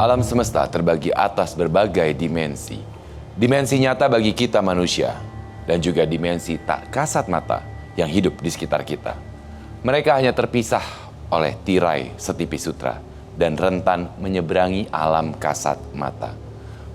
Alam semesta terbagi atas berbagai dimensi. Dimensi nyata bagi kita manusia, dan juga dimensi tak kasat mata yang hidup di sekitar kita. Mereka hanya terpisah oleh tirai setipis sutra dan rentan menyeberangi alam kasat mata.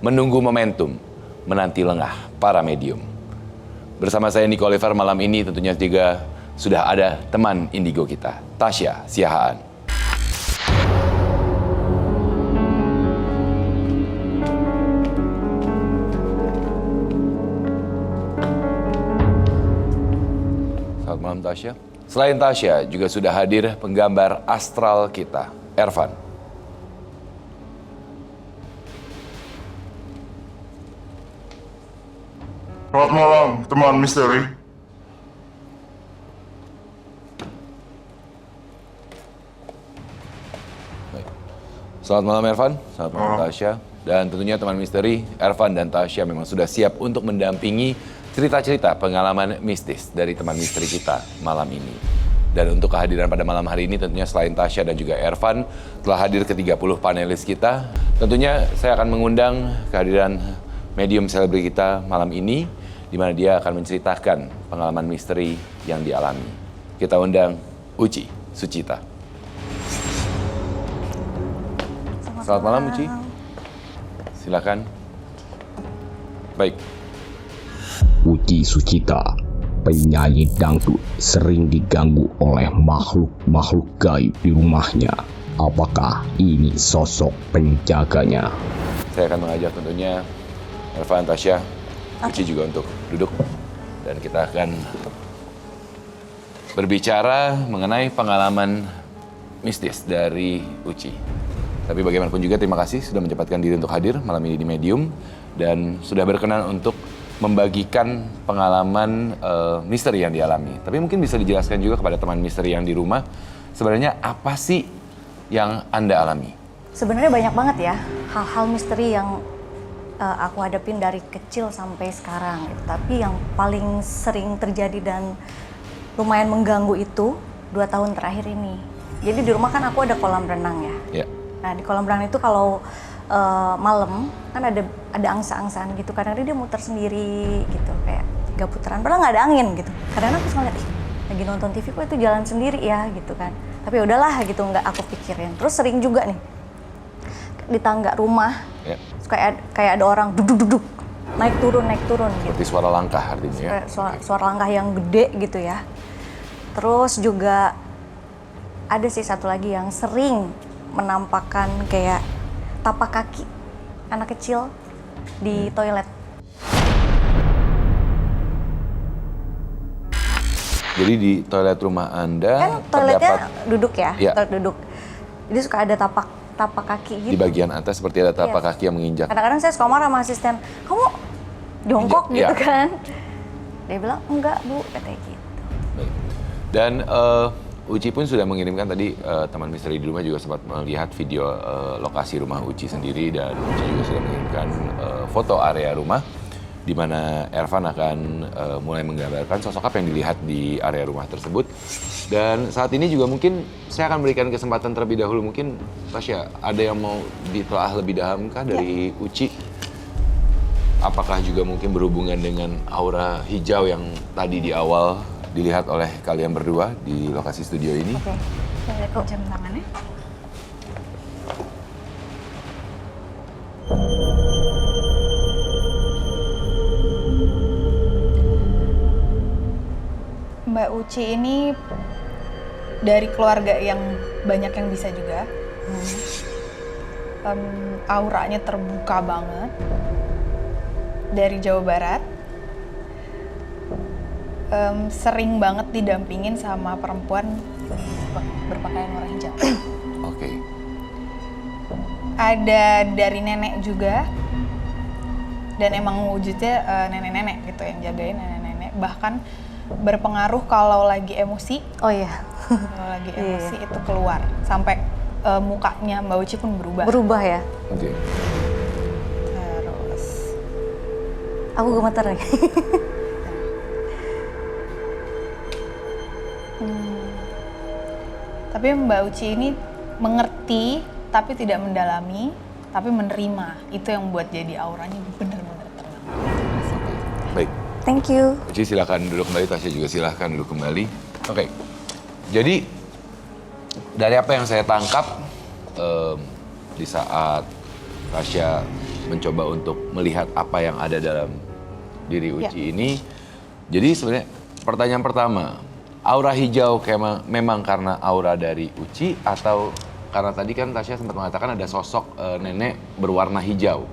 Menunggu momentum, menanti lengah para medium. Bersama saya Niko Oliver malam ini tentunya juga sudah ada teman indigo kita, Tasya Siahaan. Selamat malam Tasya. Selain Tasya, juga sudah hadir penggambar astral kita, Ervan. Selamat malam, teman misteri. Baik. Selamat malam Ervan, selamat malam Tasya. Dan tentunya teman misteri, Ervan dan Tasya memang sudah siap untuk mendampingi cerita-cerita pengalaman mistis dari teman misteri kita malam ini. Dan untuk kehadiran pada malam hari ini tentunya selain Tasya dan juga Ervan telah hadir ke-30 panelis kita. Tentunya saya akan mengundang kehadiran medium selebriti kita malam ini, di mana dia akan menceritakan pengalaman misteri yang dialami. Kita undang Uci Sucita. Selamat malam Uci. Silakan. Baik. Uci Sucita, penyanyi dangdut, sering diganggu oleh makhluk-makhluk gaib di rumahnya. Apakah ini sosok penjaganya? Saya akan mengajak tentunya Ervan, Tasya, Uci juga untuk duduk. Dan kita akan berbicara mengenai pengalaman mistis dari Uci. Tapi bagaimanapun juga terima kasih sudah menyempatkan diri untuk hadir malam ini di Medium. Dan sudah berkenan untuk membagikan pengalaman misteri yang dialami. Tapi mungkin bisa dijelaskan juga kepada teman misteri yang di rumah, sebenarnya apa sih yang Anda alami? Sebenarnya banyak banget ya hal-hal misteri yang aku hadapin dari kecil sampai sekarang. Tapi yang paling sering terjadi dan lumayan mengganggu itu 2 tahun terakhir ini. Jadi di rumah kan aku ada kolam renang ya. Ya. Nah di kolam renang itu kalau malam kan ada angsa-angsaan gitu, kadang-kadang dia muter sendiri gitu kayak 3 putaran, padahal nggak ada angin gitu. Kadang-kadang aku suka ngeliat, lagi nonton TV kok itu jalan sendiri ya gitu kan. Tapi udahlah gitu, nggak aku pikirin. Terus sering juga nih di tangga rumah, kayak ada orang duduk naik turun gitu. Seperti suara langkah artinya ya? Suara langkah yang gede gitu ya. Terus juga ada sih satu lagi yang sering menampakkan kayak tapak kaki anak kecil di toilet. Jadi di toilet rumah Anda Kan toiletnya duduk ya, Ya. toilet duduk. Jadi suka ada tapak kaki gitu. Di bagian atas seperti ada tapak Iya. kaki yang menginjak. Kadang-kadang saya suka marah sama asisten, kamu jongkok Iya. gitu kan. Dia bilang, enggak Bu, katanya gitu. Baik. Dan Uci pun sudah mengirimkan tadi, teman misteri di rumah juga sempat melihat video lokasi rumah Uci sendiri, dan Uci juga sudah mengirimkan foto area rumah di mana Ervan akan mulai menggambarkan sosok apa yang dilihat di area rumah tersebut. Dan saat ini juga mungkin saya akan berikan kesempatan terlebih dahulu, mungkin Tasya ada yang mau ditelaah lebih dalam kah dari Uci? Apakah juga mungkin berhubungan dengan aura hijau yang tadi di awal dilihat oleh kalian berdua di lokasi studio ini? Oke. Aku jam tangannya. Mbak Uci ini dari keluarga yang banyak yang bisa juga. Auranya terbuka banget. Dari Jawa Barat. Sering banget didampingin sama perempuan berpakaian warna hijau. Oke. Ada dari nenek juga, dan emang wujudnya nenek-nenek gitu yang jagain nenek-nenek. Bahkan berpengaruh kalau lagi emosi. Oh iya. Kalau lagi emosi itu keluar sampai mukanya Mbak Uci pun berubah. Berubah ya. Oke. Terus Aku gemeter nih. Tapi Mbak Uci ini mengerti tapi tidak mendalami. tapi menerima. Itu yang buat jadi auranya bener-bener tenang. Baik. Thank you. Uci silakan duduk kembali, Tasya juga silakan duduk kembali. Oke. Jadi dari apa yang saya tangkap di saat Tasya mencoba untuk melihat apa yang ada dalam diri Uci ini, jadi sebenarnya pertanyaan pertama, aura hijau memang karena aura dari Uci atau karena tadi kan Tasya sempat mengatakan ada sosok nenek berwarna hijau.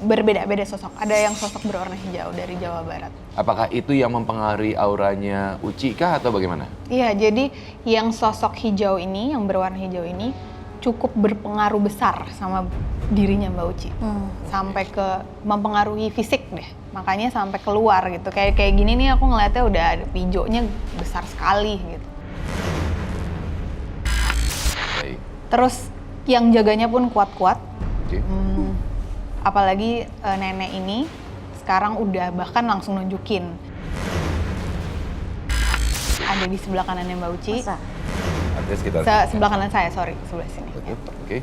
Berbeda-beda sosok. Ada yang sosok berwarna hijau dari Jawa Barat. Apakah itu yang mempengaruhi auranya Uci kah atau bagaimana? Iya, jadi yang sosok hijau ini, yang berwarna hijau ini cukup berpengaruh besar sama dirinya Mbak Uci. Sampai ke mempengaruhi fisik deh. Makanya sampai keluar gitu. Kayak gini nih aku ngeliatnya udah ada hijaunya besar sekali gitu. Baik. Terus yang jaganya pun kuat-kuat. Oke. Apalagi nenek ini sekarang udah bahkan langsung nunjukin. Ada di sebelah kanannya Mbak Uci. Masa? Artinya sekitar Sebelah kanan saya, sorry, sebelah sini. Oke. Oke.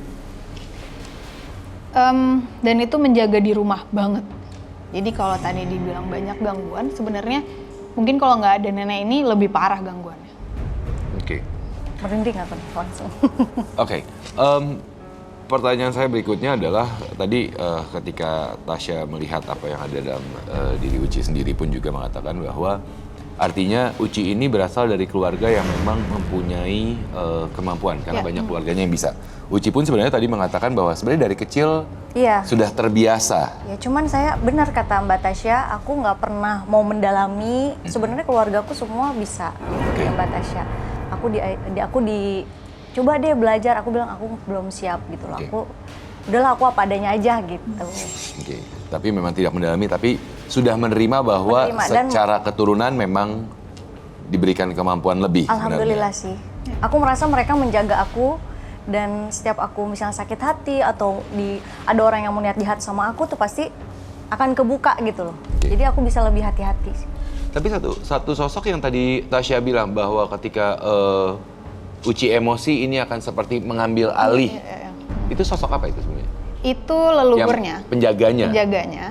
Dan itu menjaga di rumah banget. Jadi kalau tadi dibilang banyak gangguan, sebenarnya mungkin kalau nggak ada nenek ini lebih parah gangguannya. Oke. Merinding aku nih langsung. Oke. Pertanyaan saya berikutnya adalah tadi ketika Tasya melihat apa yang ada dalam diri Uci sendiri pun juga mengatakan bahwa artinya Uci ini berasal dari keluarga yang memang mempunyai kemampuan karena banyak keluarganya yang bisa. Uci pun sebenarnya tadi mengatakan bahwa sebenarnya dari kecil sudah terbiasa. Ya cuman saya benar kata Mbak Tasya, aku nggak pernah mau mendalami. Sebenarnya keluargaku semua bisa, kayak Mbak Tasya. Aku coba deh belajar. Aku bilang aku belum siap gitu loh. Aku udahlah aku apa adanya aja gitu. Oke. Tapi memang tidak mendalami, tapi sudah menerima bahwa secara keturunan memang diberikan kemampuan lebih. Alhamdulillah sih. Aku merasa mereka menjaga aku. Dan setiap aku misalnya sakit hati atau ada orang yang mau niat jahat sama aku tuh pasti akan kebuka gitu loh. Jadi aku bisa lebih hati-hati sih. Tapi satu sosok yang tadi Tasya bilang bahwa ketika Uci emosi ini akan seperti mengambil alih. Itu sosok apa itu sebenarnya? Itu leluhurnya. Yang penjaganya. Penjaganya.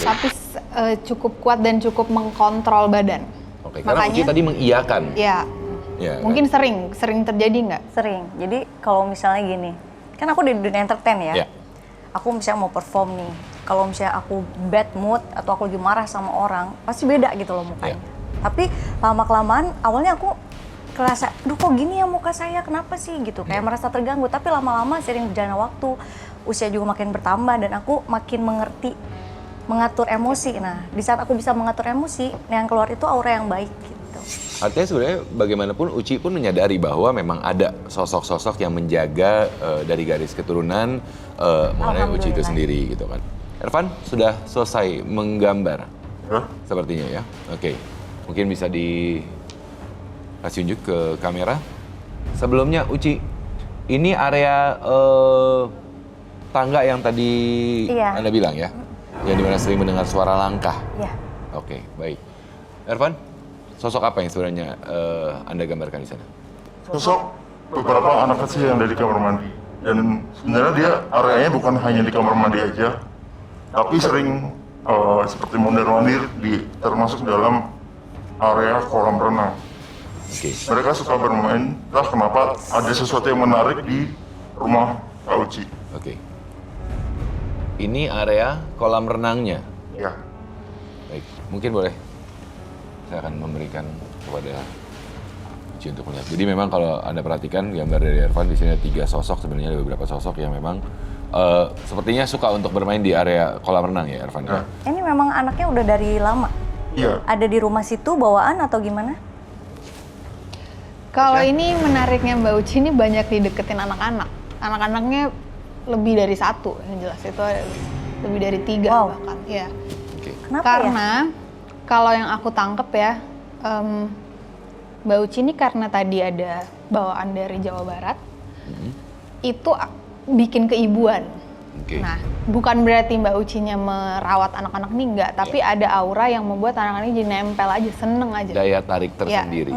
Tapi cukup kuat dan cukup mengkontrol badan. Oke, karena Uci tadi mengiyakan. Ya. Mungkin sering terjadi nggak? Sering. Jadi kalau misalnya gini, kan aku di dunia entertain ya. Aku misalnya mau perform nih. Kalau misalnya aku bad mood atau aku lagi marah sama orang, pasti beda gitu loh mukanya. Tapi lama-kelamaan awalnya aku kerasa, duh kok gini ya muka saya, kenapa sih gitu. Kayak merasa terganggu, tapi lama-lama sering berjalan waktu, usia juga makin bertambah dan aku makin mengerti mengatur emosi. Nah, di saat aku bisa mengatur emosi, yang keluar itu aura yang baik gitu. Artinya sebenarnya bagaimanapun Uci pun menyadari bahwa memang ada sosok-sosok yang menjaga dari garis keturunan mengenai Uci itu sendiri gitu kan. Ervan sudah selesai menggambar? Sepertinya ya. Oke. Mungkin bisa dikasih unjuk ke kamera. Sebelumnya Uci, ini area tangga yang tadi Anda bilang ya? Yang dimana sering mendengar suara langkah? Iya. Oke, baik. Ervan, sosok apa yang sebenarnya Anda gambarkan di sana? Sosok beberapa anak kecil yang ada di kamar mandi. Dan sebenarnya dia areanya bukan hanya di kamar mandi aja, tapi sering seperti mondar-mandir termasuk dalam area kolam renang. Mereka suka bermain, entah kenapa ada sesuatu yang menarik di rumah Kak Uci. Oke. Ini area kolam renangnya? Ya. Baik, mungkin boleh saya akan memberikan kepada Uci untuk melihat. Jadi memang kalau Anda perhatikan gambar dari Ervan, di sini ada 3 sosok, sebenarnya ada beberapa sosok yang memang sepertinya suka untuk bermain di area kolam renang ya Ervan? Ya. Ini memang anaknya udah dari lama? Iya. Ada di rumah situ bawaan atau gimana? Kalau ini menariknya Mbak Uci ini banyak dideketin anak-anak. Anak-anaknya lebih dari 1 yang jelas, itu lebih dari 3 bahkan. Ya. Kenapa karena kalau yang aku tangkep ya, Mbak Uci ini karena tadi ada bawaan dari Jawa Barat, itu bikin keibuan. Nah, bukan berarti Mbak Ucinya merawat anak-anak ini enggak, tapi ada aura yang membuat anak-anak ini jadi nempel aja, seneng aja. Daya tarik tersendiri.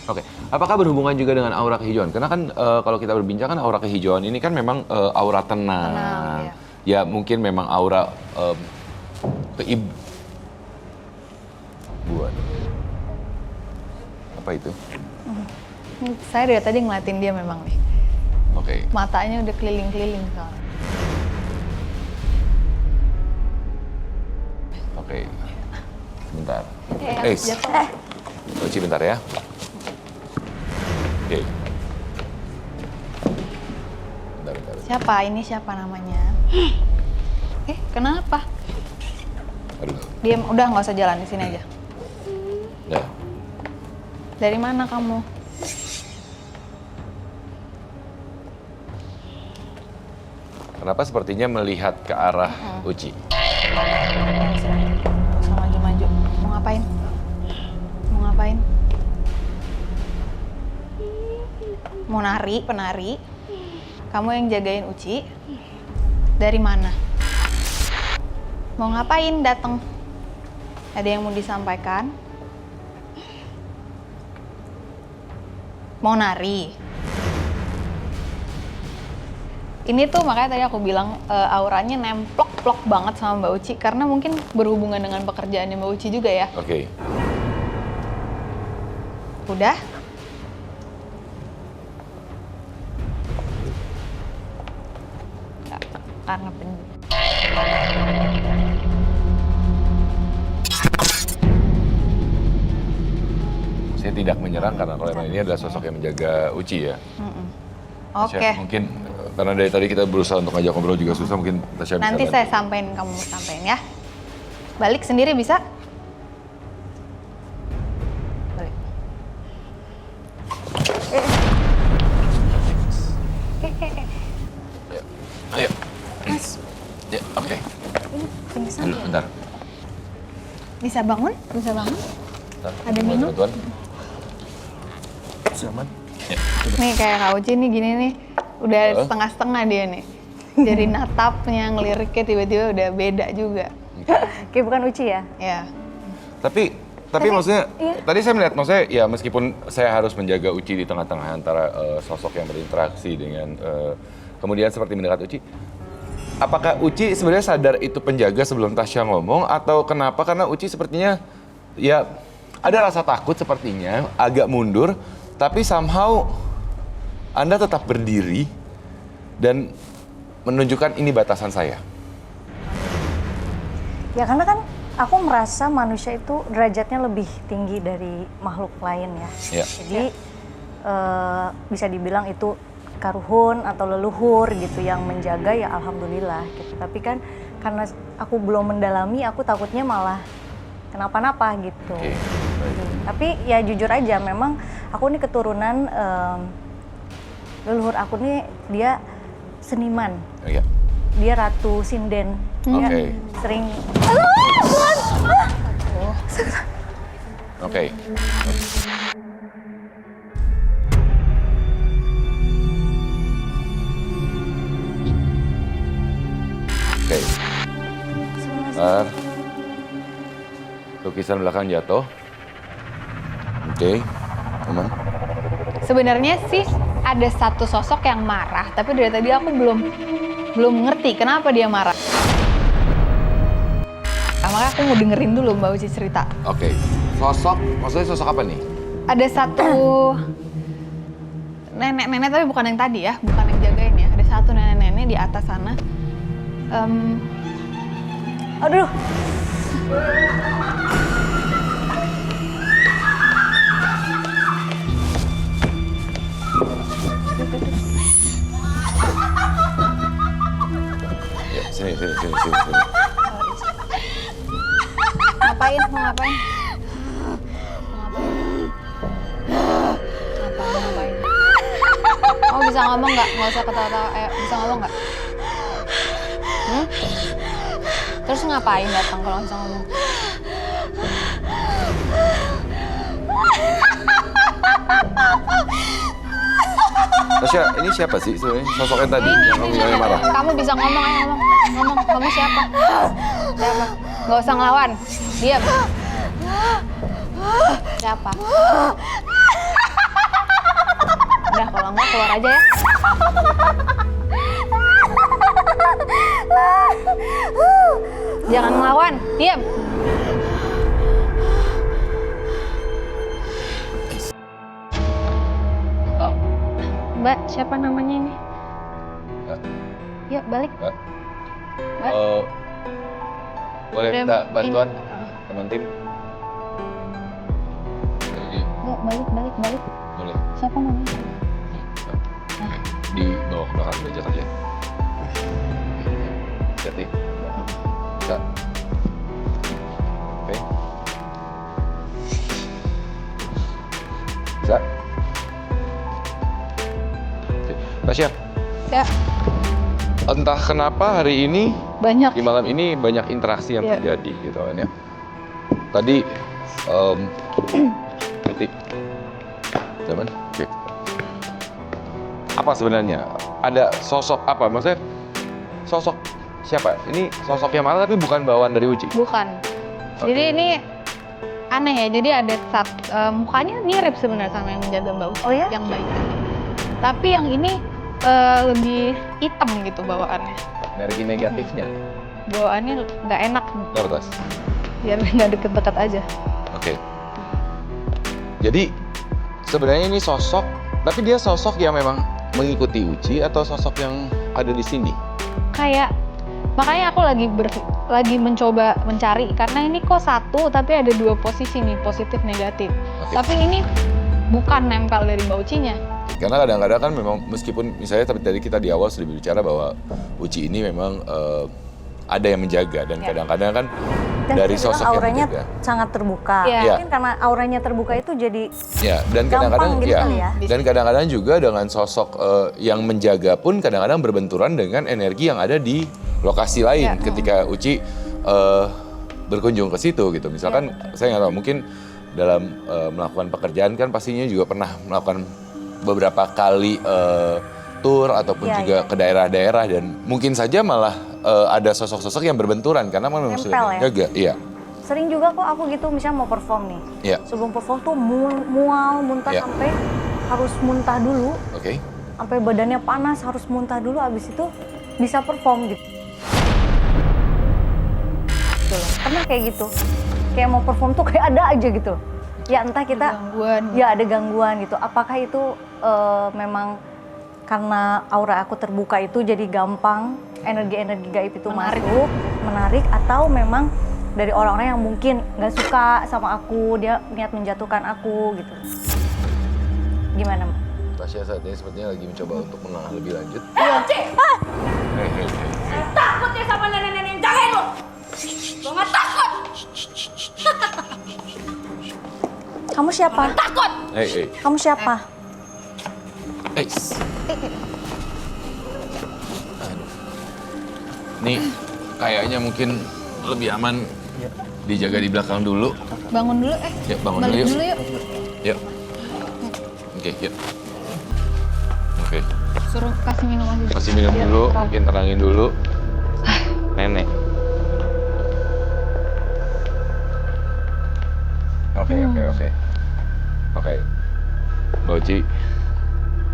Oke, Apakah berhubungan juga dengan aura kehijauan? Karena kan kalau kita berbincang kan aura kehijauan ini kan memang aura tenang. Ya mungkin memang aura keibuan. Apa itu? Saya dari tadi ngeliatin dia memang nih. Oke. Matanya udah keliling-keliling soalnya. Oke. Sebentar. Jatuh. Uci bentar ya. Oke. Bentar. Siapa? Ini siapa namanya? Kenapa? Aduh. Diam, udah nggak usah jalan di sini aja. Udah. Dari mana kamu? Kenapa sepertinya melihat ke arah Uci? Nggak usah maju-maju. Mau ngapain? Mau ngapain? Mau nari, penari. Kamu yang jagain Uci. Dari mana? Mau ngapain datang? Ada yang mau disampaikan? Mau nari? Ini tuh makanya tadi aku bilang auranya nemplok-plok banget sama Mbak Uci karena mungkin berhubungan dengan pekerjaannya Mbak Uci juga ya. Oke. Udah? Karena Saya tidak menyerang karena kalau memang ini adalah sosok yang menjaga Uci ya. Oke. Tasya, mungkin karena dari tadi kita berusaha untuk ngajak ngobrol juga susah, mungkin Tasya bisa Nanti bantu. saya sampein, kamu sampein ya. Balik sendiri bisa? Balik. Ayo. Mas, Ya, oke. ini pingsan Dulu, ya? bentar. Bisa bangun? Bisa bangun? Bentar. Ada Mau minum? bantuan? Siaman. Ya. Nih kayak Kak Uci nih gini nih, udah setengah-setengah dia nih. Jadi natapnya, ngeliriknya tiba-tiba udah beda juga. Kayak bukan Uci ya? Ya. Tapi maksudnya, iya. tadi saya melihat, maksudnya ya meskipun saya harus menjaga Uci di tengah-tengah antara sosok yang berinteraksi dengan, kemudian seperti mendekat Uci, apakah Uci sebenarnya sadar itu penjaga sebelum Tasya ngomong, atau kenapa? Karena Uci sepertinya, ya ada rasa takut sepertinya, agak mundur, tapi somehow Anda tetap berdiri dan menunjukkan ini batasan saya. Ya karena kan aku merasa manusia itu derajatnya lebih tinggi dari makhluk lain ya. Ya. Jadi bisa dibilang itu karuhun atau leluhur gitu yang menjaga, ya alhamdulillah gitu. Tapi kan karena aku belum mendalami, aku takutnya malah kenapa-napa gitu. Oke. Tapi ya jujur aja, memang aku nih keturunan leluhur aku nih dia seniman. Ya. Dia Ratu Sinden. Dia Oke. sering Oke. Oke. Bentar. Lukisan belakang jatuh. Oke. Aman. Sebenarnya sih ada satu sosok yang marah, tapi dari tadi aku belum ngerti kenapa dia marah. Makanya aku mau dengerin dulu Mbak Uci cerita. Oke. Sosok, maksudnya sosok apa nih? Ada satu nenek-nenek, tapi bukan yang tadi ya, bukan yang jagain ya. Ada satu nenek-nenek di atas sana. aduh. Ya, sini. Ngapain? Mau ngapain? Ngapain? Kamu bisa ngomong nggak? Nggak usah ketawa-tawa. Bisa ngomong nggak? Terus ngapain datang kalau nggak bisa ngomong? Tasya, ini siapa sih sebenarnya sosok yang tadi yang kamu bilangnya marah? Kamu bisa ngomong, ayo ngomong. Kamu siapa? Siapa? Nggak usah ngelawan. Diam. Siapa? Udah, kalau enggak keluar aja ya. Jangan ngelawan, diam. Mbak, siapa namanya ini? Mbak. Yuk, balik. Mbak. Mbak. Boleh Udah, minta bantuan ini. teman tim? Jadi, Yuk, balik. boleh. Siapa namanya? Di bawah ke belakang belajar aja. Hati. Bisa. Oke. Bisa. Oke. Tasya, Ya, entah kenapa hari ini banyak. di malam ini banyak interaksi yang Iya. terjadi gitu kan ya. Tadi nanti zaman oke. Apa sebenarnya? Ada sosok apa? Maksudnya sosok siapa? Ini sosok yang mana tapi bukan bawaan dari Uci. Bukan. Jadi ini aneh ya. Jadi ada mukanya mirip sebenarnya sama yang menjaga Mbak Uci. Oh ya? Yang baik. Tapi yang ini lebih hitam gitu bawaannya. Energi negatifnya. Bawaannya nggak enak. Kertas. Biar nggak deket-deket aja. Oke. Jadi sebenarnya ini sosok, tapi dia sosok yang memang mengikuti Uci atau sosok yang ada di sini? Kayak makanya aku lagi mencoba mencari karena ini kok satu tapi ada dua posisi nih, positif negatif. Oke. Tapi ini bukan nempel dari Mbak Ucinya. Karena kadang-kadang kan memang meskipun misalnya tadi kita di awal sudah bicara bahwa Uci ini memang ada yang menjaga dan Ya. kadang-kadang kan Dan dari kita bilang sosok yang auranya menjaga. sangat terbuka. Iya. Mungkin karena auranya terbuka itu jadi Ya, dan gampang kadang-kadang gitu kali ya. dan kadang-kadang juga dengan sosok yang menjaga pun kadang-kadang berbenturan dengan energi yang ada di lokasi lain Ya. ketika Uci berkunjung ke situ gitu. Misalkan saya nggak tahu mungkin dalam melakukan pekerjaan kan pastinya juga pernah melakukan beberapa kali tour ataupun Ya, juga ya. ke daerah-daerah dan mungkin saja malah ada sosok-sosok yang berbenturan karena memang Nempel sudah ya? menjaga. Iya. sering juga kok aku gitu misalnya mau perform nih. Iya. Sebelum perform tuh mual, muntah Iya. sampai harus muntah dulu, Oke. sampai badannya panas harus muntah dulu, abis itu bisa perform gitu. Gitu loh. Pernah kayak gitu. Kayak mau perform tuh kayak ada aja gitu. Ya entah kita Gangguan. ya ada gangguan gitu. Apakah itu memang karena aura aku terbuka itu jadi gampang energi-energi gaib itu masuk, menarik, atau memang dari orang-orang yang mungkin nggak suka sama aku, dia niat menjatuhkan aku gitu. Gimana, Mbak? Tasya saat ini sepertinya lagi mencoba untuk mengenal lebih lanjut. Takut ya sama nenek-nenek yang jagain lo. Lo nggak takut? Kamu siapa? Takut. Hei. Kamu siapa? Aduh. Nih, kayaknya mungkin lebih aman dijaga di belakang dulu. Bangun dulu, Ya, bangun balik dulu yuk. dulu yuk. Yuk. Oke, yuk. Oke, Suruh kasih minum aja. kasih minum dulu, mungkin tenangin dulu. Nenek. Oke. Oke. Mbak Uci,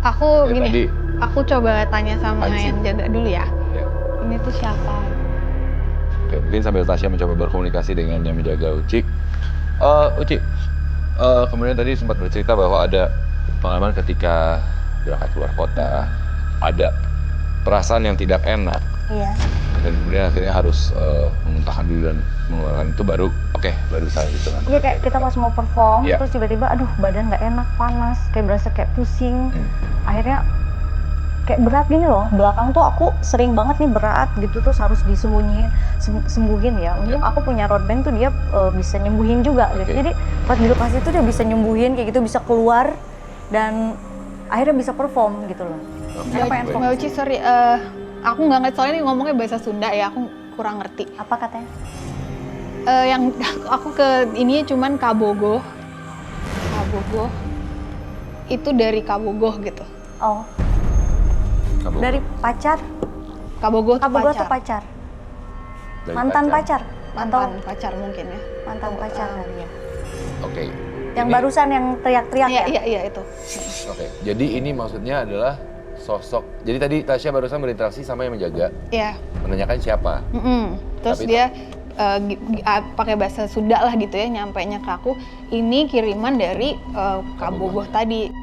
Aku Ya, gini, tadi. aku coba tanya sama Anjing. yang jaga dulu ya. ya. Ini tuh siapa? Oke, mungkin sambil Tasya mencoba berkomunikasi dengan yang menjaga Uci. Uci, kemudian tadi sempat bercerita bahwa ada pengalaman ketika berangkat keluar kota, ada perasaan yang tidak enak, Iya. dan kemudian akhirnya harus memuntahkan dulu dan mengeluarkan itu baru baru saya gitu kan. Iya, kayak kita pas mau perform, Iya. terus tiba-tiba aduh badan nggak enak, panas, kayak berasa kayak pusing. Akhirnya kayak berat gini loh, belakang tuh aku sering banget nih berat gitu, terus harus sembuhin ya. Untung aku punya road band tuh dia bisa nyembuhin juga gitu. Oke. Jadi pas di lokasi itu dia bisa nyembuhin kayak gitu, bisa keluar dan akhirnya bisa perform gitu loh. Saya pengen Mbak Uci, sorry, aku nggak ngerti soalnya ini ngomongnya bahasa Sunda ya, aku kurang ngerti. apa katanya? Yang aku ke ininya cuman Kabogoh. Kabogoh. Itu dari Kabogoh gitu. Oh, Kamu dari pacar. Kabogoh tuh Kabogoh pacar. tuh pacar. dari Mantan pacar. Mantan pacar mungkin ya. Mantan pacar kali ya. Oke. Yang barusan yang teriak-teriak ya? Iya itu. Oke, jadi ini maksudnya adalah sosok. Jadi tadi Tasya barusan berinteraksi sama yang menjaga. Iya. Menanyakan siapa. Terus Tapi dia pakai bahasa Sunda lah gitu ya, nyampainya ke aku, ini kiriman dari Kak Boboh tadi.